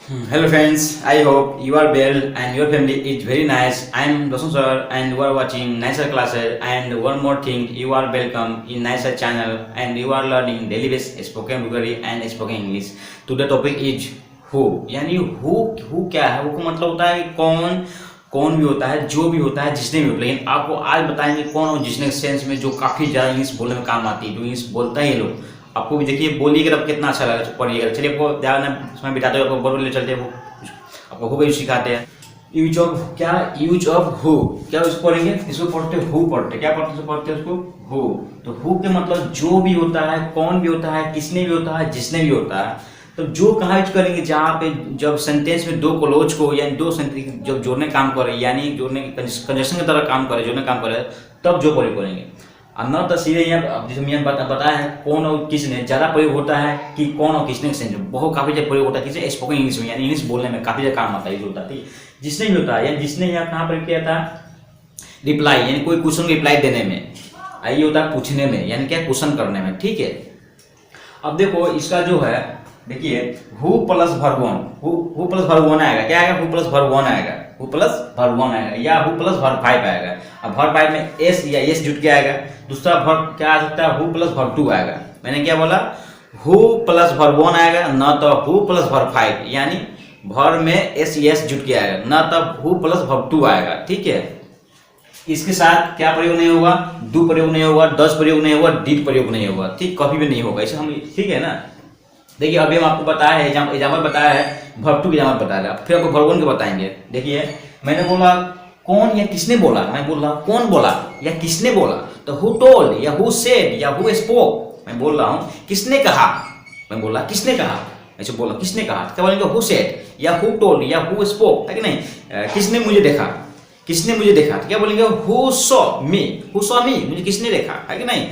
Hello friends, I hope you are well and your family is very nice. I am Roshan sir and you are watching Nicer classes, and one more thing, you are welcome in Nicer channel and you are learning daily basis spoken vocabulary and spoken English. Today topic is who, यानी who क्या है? who का मतलब होता है कौन भी होता है, जो भी होता है, जिसने भी होता है। लेकिन आपको आज बताएंगे कौन और जिसने सेंस में जो काफ़ी ज़्यादा इंग्लिश बोलने में काम आती है, जो इंग्लिश बोलता है ये लोग। आपको भी देखिए बोलिएगा तब कितना अच्छा लगा पढ़िएगा। चलिए आपको ज़्यादा समय बिताते हुए आपको बोल ले चलते हैं, वो आपको हु का सिखाते हैं। यूज ऑफ हु क्या उसको पढ़ेंगे, इसको पढ़ते हु पढ़ते, क्या पढ़ते उसको हु। तो हु के मतलब जो भी होता है, कौन भी होता है, किसने भी होता है, जिसने भी होता है। तो जो कहाँ यूज करेंगे, जहाँ पे जब सेंटेंस में दो क्लोज को यानी दो सेंटेंस जब जोड़ने काम करे, यानी जोड़ने कंजक्शन की तरह काम करे, जोड़ने काम करे, तब जो प्रयोग करेंगे। न तो सीधे यहाँ जैसे मैं बताया है कौन और किसने ज़्यादा प्रयोग होता है कि कौन और किसने सेंस बहुत काफ़ी ज़्यादा प्रयोग होता है किसी स्पोकन इंग्लिश में, यानी इंग्लिश बोलने में काफ़ी ज़्यादा काम आता है। जो होता है जिसने भी होता है, यानी जिसने यहाँ कहाँ पर किया था रिप्लाई, यानी कोई क्वेश्चन रिप्लाई देने में। ये होता है पूछने में, यानी क्या क्वेश्चन करने में। ठीक है, अब देखो इसका जो है, देखिए who plus verb one, who plus verb one आएगा, क्या आएगा, हु प्लस वर्ब वन आएगा, हु प्लस वर्ब वन आएगा, या हु प्लस वर्ब फाइव आएगा। अब वर्ब फाइव में एस या एस जुट के आएगा। दूसरा वर्ब क्या आ सकता है, हु प्लस वर्ब टू आएगा। मैंने क्या बोला, हु प्लस वर्ब वन आएगा, न तो हु प्लस वर्ब फाइव, यानी वर्ब में एस एस जुट के आएगा, न तो हु प्लस वर्ब टू आएगा। ठीक है, इसके साथ क्या प्रयोग नहीं होगा, डू प्रयोग नहीं होगा, डज प्रयोग नहीं होगा, डिड प्रयोग नहीं होगा। ठीक, कभी भी नहीं होगा, इसे हम, ठीक है ना। देखिए अभी हम आपको बताया है, एग्जाम्पल बताया है, वर्ब टू एग्जाम्पल बताया है, फिर आपको वर्ब वन के बताएंगे। देखिए मैंने बोला कौन या किसने बोला, मैं बोल रहा हूँ कौन बोला या किसने बोला, तो हु टोल्ड या हु सेड या हु स्पोक। मैं बोल रहा हूँ किसने कहा, मैं बोला किसने कहा, ऐसे बोला किसने कहा, क्या बोलेंगे हु सेड या हु टोल्ड या हु स्पोक, है कि नहीं। किसने मुझे देखा, किसने मुझे देखा, तो क्या बोलेंगे who saw me, who saw me, मुझे किसने देखा, है कि नहीं।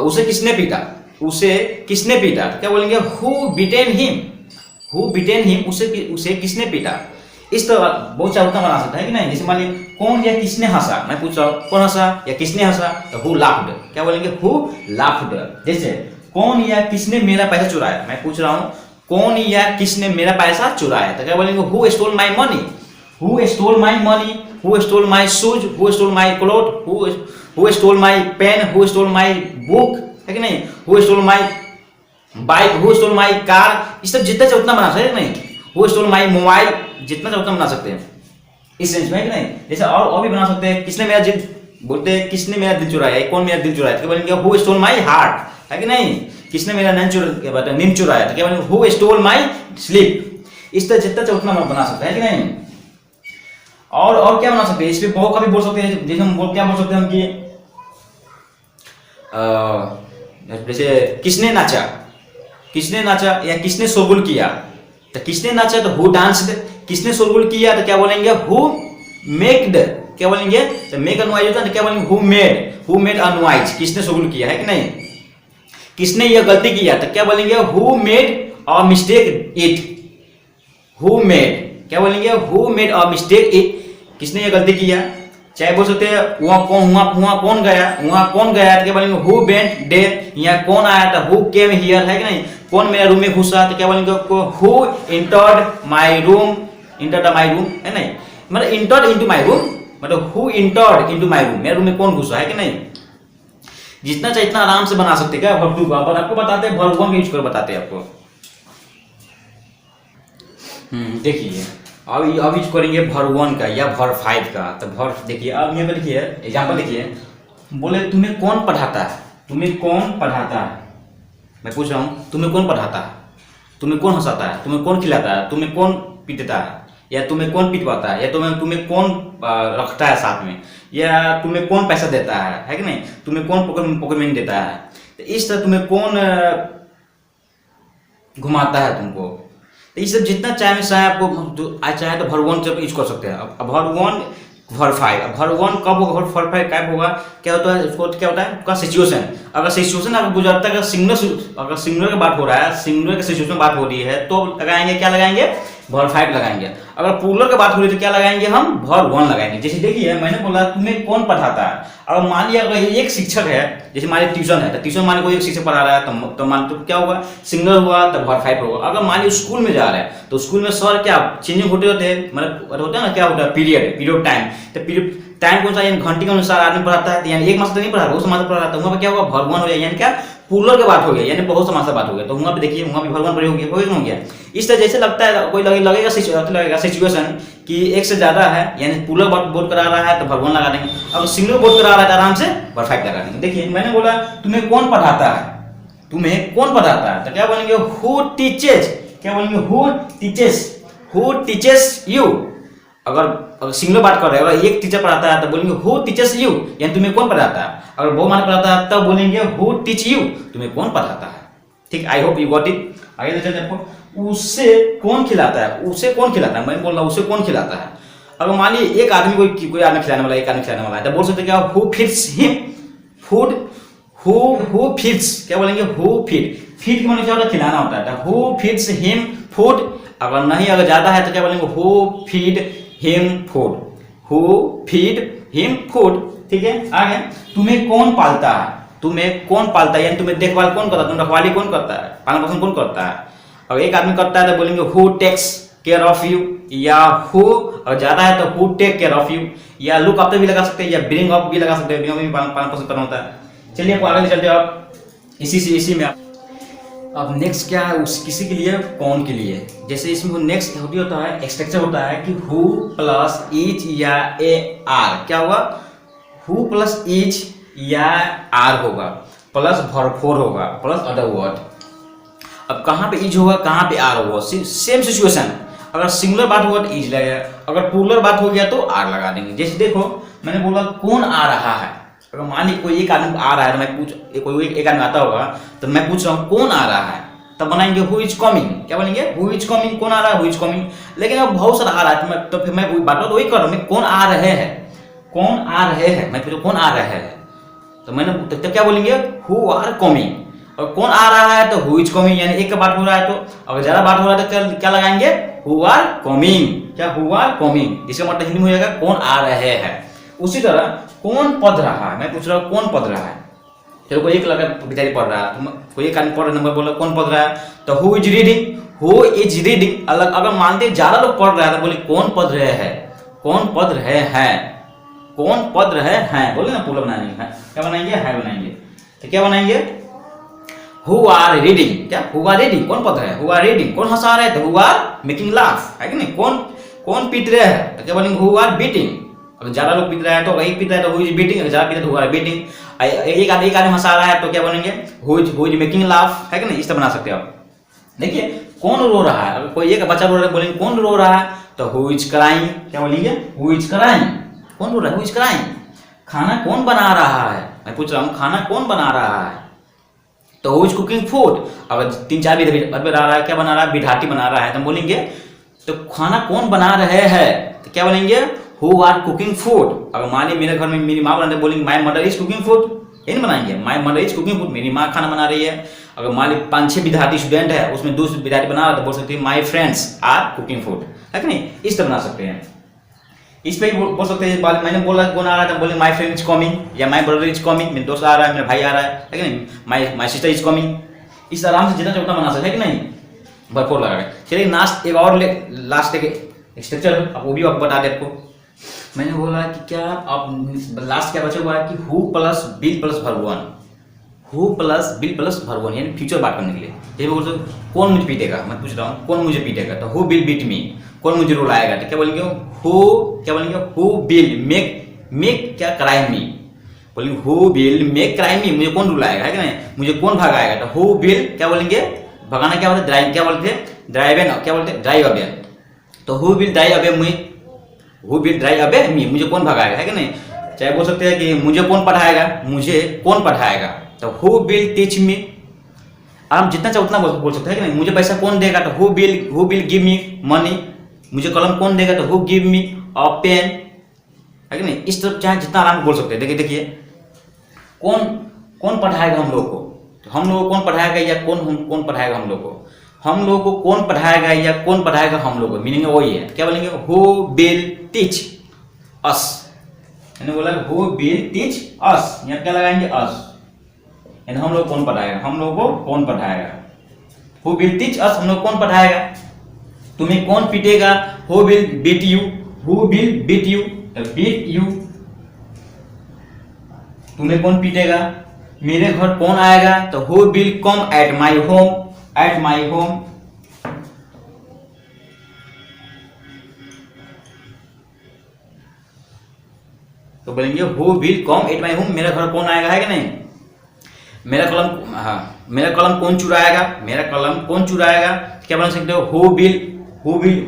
उसे किसने पीटा, उसे किसने पीटा, तो क्या बोलेंगे who bitten him, who bitten him, उसे किसने पीटा। इस तरह बहुत सारा उतना बना सकता है कि नहीं। जैसे मान लीजिए कौन या किसने हंसा, मैं पूछ रहा हूँ कौन हंसा या किसने हंसा, तो हु लाफ्ड, क्या बोलेंगे हु लाफ्ड। जैसे कौन या किसने मेरा पैसा चुराया, मैं पूछ रहा हूँ कौन या किसने मेरा पैसा चुराया, तो क्या बोलेंगे who stole my money, who stole my money, who stole my shoes, who stole my cloth, who stole my pen, who stole my book, है कि नहीं, who stole my bike, who stole my car. इस तरह जितना चाहे उतना बना सकते हैं, नहीं, हु स्टोल माई मोबाइल, जितना चाहे उतना बना सकते हैं इस सेंस में, है कि नहीं। जैसे और भी बना सकते हैं, किसने मेरा दिल, बोलते हैं किसने मेरा दिल चुराया, कौन मेरा दिल चुराया, तो क्या बोलेंगे हु स्टोल माई हार्ट, है कि नहीं। किसने मेरा नींद चुराया, तो क्या बोलेंगे हु स्टोल माई स्लीप। इस तरह जितना चाहे उतना बना सकते हैं, कि नहीं। और क्या बना सकते हैं, इस पे बहुत कभी बोल सकते हैं। जैसे हम क्या बोल सकते हैं कि जैसे किसने नाचा, किसने नाचा या किसने शोरगुल किया, तो किसने नाचा तो हु डांस्ड, किसने शोरगुल किया तो क्या बोलेंगे हु मेक्ड, क्या बोलेंगे, तो मेक अ नॉइज होता है, क्या बोलेंगे हु मेड अ नॉइज, किसने शोरगुल किया, है कि नहीं। किसने यह गलती किया, तो क्या बोलेंगे who made a mistake it, who made, क्या बोलेंगे who made a mistake it, किसने यह गलती किया। चाहे बोल सकते हैं वहाँ कौन गया, वहाँ कौन गया, तो क्या बोलेंगे हु वेंट देयर, यहाँ कौन आया था हु केम हियर, है कि नहीं। कौन मेरा रूम में घुसा, तो क्या बोलेंगे who entered my room, entered my room, है नहीं, मतलब एंटर्ड इनटू माय रूम, मतलब who entered into my room, मेरे रूम में कौन घुसा, है कि नहीं। जितना चाहे इतना आराम से बना सकते क्या वर्ब टू का, पर आपको बताते हैं वर्ब वन का यूज कर बताते हैं आपको। देखिए अब यूज करेंगे वर्ब वन का या वर्ब फाइव का। तो वर्ब देखिए, अब यहाँ पे देखिए एग्जाम्पल देखिए, बोले तुम्हें कौन पढ़ाता है, तुम्हें कौन पढ़ाता है, मैं पूछ रहा हूँ तुम्हें कौन पढ़ाता है, तुम्हें कौन हंसाता है, तुम्हें कौन खिलाता है, तुम्हें कौन पीटता है, या तुम्हें कौन पिटवाता है, या तुम्हें कौन रखता है साथ में, या तुम्हें कौन पैसा देता है कि नहीं, तुम्हें कौन पॉकेट मनी देता है। तो इस तरह तुम्हें कौन घुमाता है तुमको। तो ये सब जितना चाहे चाहे आपको जो चाहे तो वर्ब वन से यूज कर सकते हैं। अब वर्ब वन वर्ब फाइव, अब वर्ब वन कब होगा, वर्ब फाइव कब होगा, क्या होता है उसको, क्या होता है उसका सिचुएशन। अगर सिचुएशन अगर गुजरता है, अगर सिंगुलर की बात हो रहा है, सिंगुलर की सिचुएशन बात हो रही है, तो लगाएंगे क्या लगाएंगे वर्ब फाइव लगाएंगे। अगर प्लूरल की बात हो रही तो क्या लगाएंगे हम, वर्ब वन लगाएंगे। जैसे देखिए मैंने बोला तुम्हें कौन पढ़ाता है, अगर मान लिया अगर एक शिक्षक है, जैसे हमारे ट्यूशन है तो ट्यूशन मान कोई एक शिक्षक पढ़ा रहा है तो मान तो क्या होगा, सिंगल हुआ तो वर्ब फाइव होगा। अगर मान लीजिए स्कूल में जा रहा है तो स्कूल में सर क्या चेंजिंग होते होते हैं, मतलब होता है ना, क्या होता है पीरियड टाइम, तो पीरियड टाइम कौन सा, यानी घंटे के अनुसार आदमी पढ़ाता है, यानी एक मास तो नहीं पढ़ा, बहुत समाज पढ़ाता है, वहाँ पे क्या होगा, वर्ब वन हो जाएगा, यानी क्या प्लूरल की बात हो गया, यानी बहुत समाज बात हो गया, तो वहाँ पे देखिए वहाँ भी वर्ब वन प्रयोग हो गया। इस तरह जैसे लगता है कोई लगेगा सिचुएशन कि एक से ज्यादा है, यानी प्लूरल बोर्ड करा रहा है तो वर्ब वन लगा देंगे, अब सिंगल बोर्ड करा रहा है तो आराम से वर्ब फाइव लगा देंगे। देखिए मैंने बोला तुम्हें कौन पढ़ाता है, तुम्हें कौन पढ़ाता है, तो क्या बोलेंगे, हु टीचेज, क्या बोलेंगे, हु टीचेस यू। अगर सिंगल बात कर रहे हैं, अगर एक टीचर पढ़ाता है तो बोलेंगे हु टीचेस यू, यानी तुम्हें कौन पढ़ाता है। अगर बहु मान पढ़ाता है तब बोलेंगे हु टीच यू, तुम्हें कौन पढ़ाता है। ठीक, I hope you got it. आगे चलते हैं, उसे कौन खिलाता है, उसे कौन खिलाता है, मैं बोल रहा हूँ उसे कौन खिलाता है। अगर मान लीजिए एक आदमी कोई आदमी खिलाने वाला, एक आदमी खिलाने वाला है, तो बोल सकते क्या, who feeds him food, who feeds, क्या बोलेंगे, हु फीड के मतलब क्या होता है, खिलाना होता है, तो हु फीड्स हिम फूड। अगर नहीं, अगर ज्यादा है तो क्या बोलेंगे, who feed him food, who feed him food. ठीक है, आगे, तुम्हें कौन पालता है, तुम्हें कौन पालता है, यानी तुम्हें देखभाल कौन करता है, तुम रखवाली कौन करता है, पालन पोषण कौन करता है। अगर एक आदमी करता है तो बोलेंगे who takes care of you, या हु, और ज्यादा है तो who take care of you, या लुक आफ्टर भी लगा सकते हैं, या ब्रिंग अप भी लगा सकते हैं, ब्रिंग अप भी पालन पोषण करना होता है। चलिए आगे चलते हैं आप इसी में आप। अब नेक्स्ट क्या है, उस किसी के लिए, कौन के लिए। जैसे इसमें नेक्स्ट होता है, स्ट्रक्चर होता है कि हु प्लस इच या ए आर, क्या होगा, हु प्लस इच या आर होगा, प्लस वर्ब फोर होगा, प्लस अदर वर्ड। अब कहाँ पे इज होगा, कहाँ पे आर होगा, सेम सिचुएशन। अगर सिंगुलर बात होगा तो इज लगेगा, अगर प्लूरल बात हो गया तो आर लगा देंगे। जैसे देखो मैंने बोला कौन आ रहा है, अगर मान ली कोई एक आदमी आ रहा है तो मैं कोई एक आदमी आता होगा तो मैं पूछ रहा हूँ कौन आ रहा है, तब बनाएंगे हु इज कमिंग, क्या बोलेंगे, हु इज कमिंग, कौन आ रहा है, हु इज कमिंग। लेकिन अब बहुत सारा आ रहा है तो फिर मैं बात तो वही कर रहा हूँ, मैं कौन आ रहे हैं, कौन आ रहे हैं, मैं पूछूं कौन आ रहे हैं, तो मैंने तब क्या बोलेंगे, हु आर कमिंग। और कौन आ रहा है तो हु इज कमिंग, यानी एक का बात हो रहा है, तो अगर ज्यादा बात हो रहा है तो क्या लगाएंगे, हु आर कमिंग, क्या हु आर कमिंग, जिसका मतलब हिंदी में हो जाएगा कौन आ रहे हैं। उसी तरह कौन पढ़ रहा है, मैं पूछ रहा हूँ कौन पढ़ रहा है, चलो कोई एक लड़का बेचारी पढ़ रहा है, कोई एक आदमी पढ़ रहा है, बोला कौन पढ़ रहा है, तो who is reading, who is reading. अलग अगर मानते ज्यादा लोग पढ़ रहा है तो बोले कौन पढ़ रहे हैं, कौन पढ़ रहे हैं, कौन पढ़ रहे हैं, बोले ना पूरा बनाएंगे है, क्या बनाएंगे, है बनाएंगे, तो क्या बनाएंगे, हु आर रीडिंग, क्या हु आर रीडिंग, कौन पढ़ रहे हैं, हु आर रीडिंग, कौन हंसा रहे हैं, तो हु आर मेकिंग लाफ, है कि नहीं, कौन पीट रहे हैं, तो क्या बोलेंगे, हु आर बीटिंग। अगर ज्यादा लोग पीट रहा है तो एक पीट रहा है तो हु इज बीटिंग, अगर ज्यादा पीट रहा है तो हु आर बीटिंग। एक आदमी हंसा रहा है तो क्या बोलेंगे, हु इज मेकिंग लाफ, है कि नहीं, इस तरह बना सकते हो आप। देखिए कौन रो रहा है, अगर कोई एक बच्चा रो रहा है बोलेंगे कौन रो रहा है, तो हु इज क्राइंग, क्या बोलेंगे, हु इज क्राइंग, कौन रो रहा है, हु इज क्राइंग। खाना कौन बना रहा है, मैं पूछ रहा हूँ खाना कौन बना रहा है, तो हु इज कुकिंग फूड। अगर तीन चार भी रहा है, क्या बना रहा है, बिठाटी बना रहा है, तो बोलेंगे तो खाना कौन बना रहे हैं, तो क्या बोलेंगे, हु आर कुकिंग फूड। अगर मान लीजिए मेरे घर में मेरी माँ बनाते, बोलेंगे my mother is cooking food, यही बनाएंगे, my mother is cooking food, मेरी माँ खाना बना रही है। अगर मान लीजिए 5-6 विद्यार्थी स्टूडेंट है, उसमें 2 विद्यार्थी बना रहा है तो बोल सकते हैं my friends are cooking food, है कि नहीं, इस तरह बना सकते हैं। इस पे बोल सकते हैं, मैंने बोला कौन आ रहा था, बोले माई फ्रेंड इज कमिंग, या माई ब्रदर इज कमिंग, मेरा दोस्त आ रहा है, मेरा भाई आ रहा है कि नहीं, माई सिस्टर इज कमिंग। इस आराम से जितना चाहता बना सकते हैं कि नहीं, भरपूर लगा है। चलिए लास्ट एक और लास्ट एक स्ट्रक्चर वो भी आप बता दे आपको। मैंने बोला कि क्या आप लास्ट क्या बचा हुआ है कि who plus bill plus verb one, who plus bill plus verb one, यानी फ्यूचर बात करने के लिए। जैसे बोलते कौन मुझे पीटेगा, मैं पूछ रहा हूँ कौन मुझे पीटेगा, तो हु बिल बीट मी, कौन मुझे रुलाएगा, तो क्या बोलेंगे, हु बिल मेक क्या क्राइम मी, बोलेंगे हु बिल मेक क्राइम मी, मुझे कौन रुलाएगा, है कि नहीं, मुझे कौन भगाएगा, तो हु बिल क्या बोलेंगे, भगाना क्या बोलते हैं, ड्राइव, क्या बोलते हैं, ड्राइव, क्या बोलते हैं, ड्राइव अवे, तो who will drive away me, who will drive away me, मुझे कौन भगाएगा, है कि नहीं। चाहे बोल सकते हैं कि मुझे कौन पढ़ाएगा, मुझे कौन पढ़ाएगा, तो हु विल टीच मी। आप जितना चाहे उतना बोल सकते हैं कि नहीं। मुझे पैसा कौन देगा, तो who will give me money, मुझे कलम कौन देगा, तो who give me a pen, है कि नहीं। इस तरह चाहे जितना आराम बोल सकते हैं। देखिए कौन पढ़ाएगा हम लोग को, तो हम लोग को कौन पढ़ाएगा, या कौन पढ़ाएगा हम लोग को, हम लोग को कौन पढ़ाएगा या कौन पढ़ाएगा हम लोग को, मीनिंग वही है। क्या बोलेंगे, हु विल टीच अस, यानी बोला हु विल टीच अस, यहाँ क्या लगाएंगे अस, यानी हम लोग कौन पढ़ाएगा, हम लोग को कौन पढ़ाएगा। हु विल टीच अस, हम लोग कौन पढ़ाएगा। तुम्हें कौन पीटेगा, who will beat you, who will beat you, beat you. तुम्हें कौन पीटेगा, मेरे घर कौन आएगा, तो who will come at my home, at my home. तो बोलेंगे who will come at my home, मेरा घर कौन आएगा, है कि नहीं। मेरा कलम, हाँ मेरा कलम कौन चुराएगा, मेरा कलम कौन चुराएगा, क्या बोल सकते हो, हु विल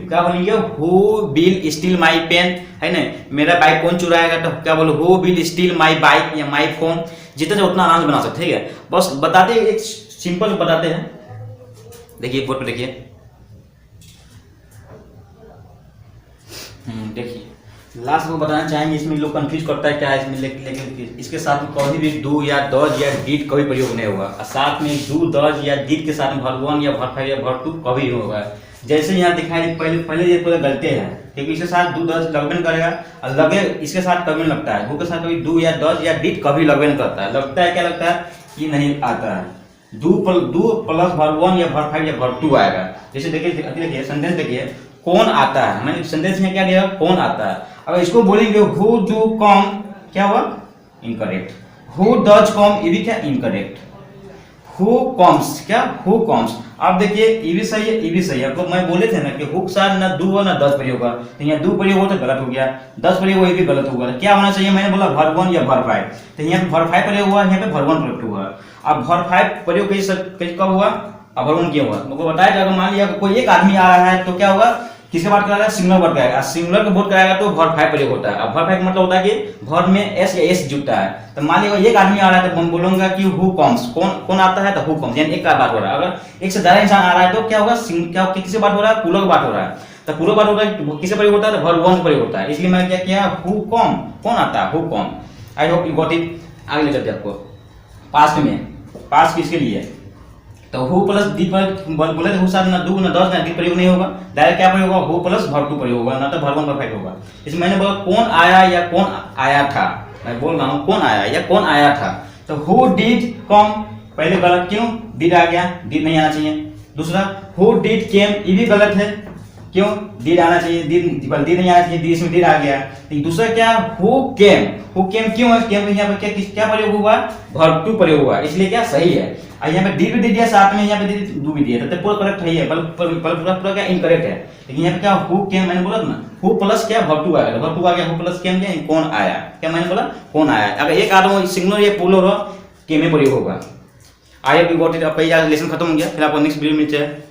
क्या बोलेंगे, who will steal my pen, है ना। मेरा बाइक कौन चुराएगा, तो क्या बोलो, who will steal my bike या माई फोन। जितना उतना आराम से बना सकते, ठीक है। बस बताते हैं, एक सिंपल बताते हैं। देखिए बोर्ड पे देखिए, देखिए लास्ट में बताना चाहेंगे, इसमें लोग कंफ्यूज करता है क्या है इसमें, लेकिन इसके साथ में कभी भी डू या डज या डिड कभी प्रयोग नहीं होगा। और साथ में डू डज या डिड के साथ में वर्ब 1 या वर्ब 5 या वर्ब 2 कभी नहीं होगा। जैसे यहाँ दिखाई पहले ये पूरा गलती है, क्योंकि इसके साथ डू डज लगन करेगा, और लगे इसके साथ कभी नहीं लगता है। हु के साथ कभी डू या डज या डिड कभी लगन करता है, लगता है क्या लगता है कि नहीं आता है। डू प्लस वर्ब 1 या वर्ब 5 या वर्ब 2 आएगा। जैसे देखिए सेंटेंस देखिए, कौन आता है, मैंने सेंटेंस में क्या दिया, कौन आता है। अगर इसको बोलेंगे हु डू कम, क्या हुआ, इनकरेक्ट। हु डज कम, ये भी क्या, इनकरेक्ट। हु कम्स, क्या, हु कम्स। अब देखिए ये भी सही है, ये भी सही है। आपको मैं बोले थे ना कि हु के साथ ना डू ना डज प्रयोग होगा, तो यहाँ डू प्रयोग हो तो गलत हो गया, डज प्रयोग हुआ ये भी गलत होगा। क्या होना चाहिए, मैंने बोला वर्ब 1 या वर्ब 5, तो यहाँ पे वर्ब 5 प्रयोग हुआ, यहाँ पे वर्ब 1 प्रयोग हुआ। अब वर्ब 5 प्रयोग कब हुआ, अब वर्ब 1 क्यों हुआ, मुझको बताया कि अगर मान लिया कोई एक आदमी आ रहा है तो क्या होगा, किसके बात कराएगा, सिंगुलर वर्ब कराएगा। सिंगुलर का बोर्ड कराएगा तो वर्ब 5 प्रयोग होता है। अब वर्ब 5 मतलब होता है कि वर्ब में एस या एस जुड़ता है। तो मान लीजिए एक आदमी आ रहा है तो हम बोलूंगा कि हु कम्स, कौन आता है, तो हु कम्स, यानी एक का बात हो रहा है। अगर एक से ज्यादा इंसान आ रहा है तो क्या होगा, क्या किससे बात हो रहा है, प्लूरल की बात हो रहा है। तो प्लूरल बात होता है किससे प्रयोग होता है, तो वर्ब 1 प्रयोग होता है। इसलिए मैंने क्या किया, हु कम, कौन आता है, who come. I hope you got it. आगे ले चलते आपको पास्ट में, पास्ट किसके लिए, तो हु प्लस डी पर बोले तो हु साथ ना डू ना डज ना डी प्रयोग नहीं होगा, डायरेक्ट क्या प्रयोग होगा, हु प्लस वर्ब 2 प्रयोग होगा, ना तो वर्ब 1 वर्ब 5 होगा। इसमें मैंने बोला कौन आया या कौन आया था, मैं बोल रहा हूँ कौन आया या कौन आया था। तो हु डिड कम, पहले गलत, क्यों, डिड आ गया, डिड नहीं आना चाहिए। दूसरा हु डिड केम, ये भी गलत है, क्यों, डिड आना चाहिए, डिड नहीं आना चाहिए, इसमें डिड आ गया। दूसरा क्या, हु केम, हु केम क्यों है, केम यहाँ पे क्या प्रयोग हुआ, वर्ब 2 प्रयोग हुआ, इसलिए क्या सही है। यहाँ पे डी भी दे दिया, साथ में यहाँ पे डू भी दिया, तो पूरा करेक्ट है, पूरा क्या इनकरेक्ट है। लेकिन यहाँ पे क्या, हु केम, मैंने बोला ना, हु प्लस क्या वर्ब 2 आएगा, वर्ब 2 आ गया, हु प्लस केम क्या, कौन आया, क्या मैंने बोला, कौन आया। अगर एक आदमी सिंगुलर या प्लूरल हो, केम में प्रयोग होगा। I hope you got it. आपका ये लेसन खत्म हो गया, फिर आपको नेक्स्ट वीडियो मिलते हैं।